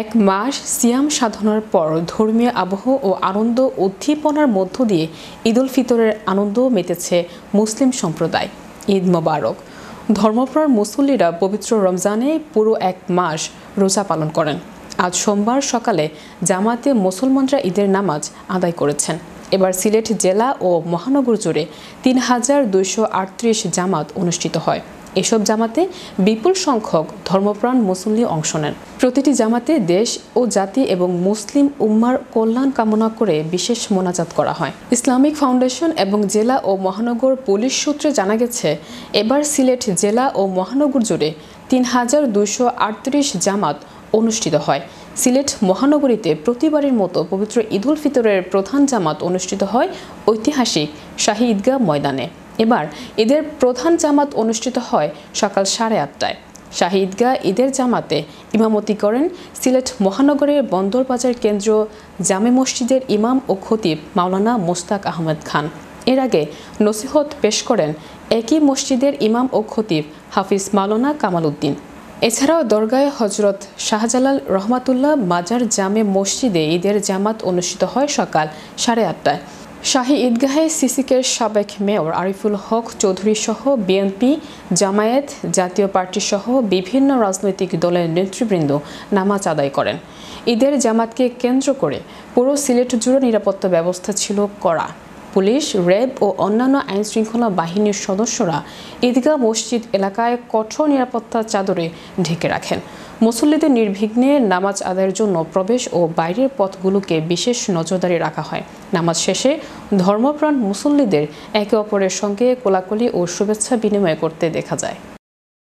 এক মাস সিয়াম সাধনার পর ধর্মীয় আবহ ও আনন্দ উদ্দীপনার মধ্য দিয়ে ঈদ উল ফিতরের আনন্দ মেতেছে মুসলিম সম্প্রদায়। ঈদ মোবারক। ধর্মপ্রাণ মুসল্লিরা পবিত্র রমজানে পুরো এক মাস রোজা পালন করেন। আজ সোমবার সকালে জামাতে মুসলমানরা ঈদের নামাজ আদায় করেছেন। এবার সিলেট জেলা ও মহানগর জুড়ে ৩,২৩৮ জামাত অনুষ্ঠিত হয়। এসব জামাতে বিপুল সংখ্যক ধর্মপ্রাণ মুসল্লি অংশ নেন। প্রতিটি জামাতে দেশ ও জাতি এবং মুসলিম উম্মার কল্যাণ কামনা করে বিশেষ মোনাজাত করা হয়। ইসলামিক ফাউন্ডেশন এবং জেলা ও মহানগর পুলিশ সূত্রে জানা গেছে, এবার সিলেট জেলা ও মহানগর জুড়ে ৩,২৩৮ জামাত অনুষ্ঠিত হয়। সিলেট মহানগরীতে প্রতিবারের মতো পবিত্র ঈদ উল ফিতরের প্রধান জামাত অনুষ্ঠিত হয় ঐতিহাসিক শাহী ঈদগাহ ময়দানে। এবার ঈদের প্রধান জামাত অনুষ্ঠিত হয় সকাল 8:30টায়। শাহী ঈদগাহ ঈদের জামাতে ইমামতি করেন সিলেট মহানগরের বন্দরবাজার কেন্দ্র জামে মসজিদের ইমাম ও খতিব মাওলানা মোস্তাক আহমেদ খান। এর আগে নসিহত পেশ করেন একই মসজিদের ইমাম ও খতিব হাফিজ মাওলানা কামাল উদ্দিন। এছাড়াও দরগায়ে হজরত শাহজালাল রহমাতুল্লাহ মাজার জামে মসজিদে ঈদের জামাত অনুষ্ঠিত হয় সকাল 8:30টায়। শাহী ঈদগাহে সিসিকের সাবেক মেয়র আরিফুল হক চৌধুরী সহ বিএনপি, জামায়াত, জাতীয় পার্টি সহ বিভিন্ন রাজনৈতিক দলের নেতৃবৃন্দ নামাজ আদায় করেন। ঈদের জামাতকে কেন্দ্র করে পুরো সিলেট জুড়ে নিরাপত্তা ব্যবস্থা ছিল কড়া। পুলিশ, র্যাব ও অন্যান্য আইনশৃঙ্খলা বাহিনীর সদস্যরা ঈদগাহ মসজিদ এলাকায় কঠোর নিরাপত্তার চাদরে ঢেকে রাখেন। মুসল্লিদের নির্বিঘ্নে নামাজ আদায়ের জন্য প্রবেশ ও বাইরের পথগুলোকে বিশেষ নজরদারি রাখা হয়। নামাজ শেষে ধর্মপ্রাণ মুসল্লিদের একে অপরের সঙ্গে কোলাকুলি ও শুভেচ্ছা বিনিময় করতে দেখা যায়।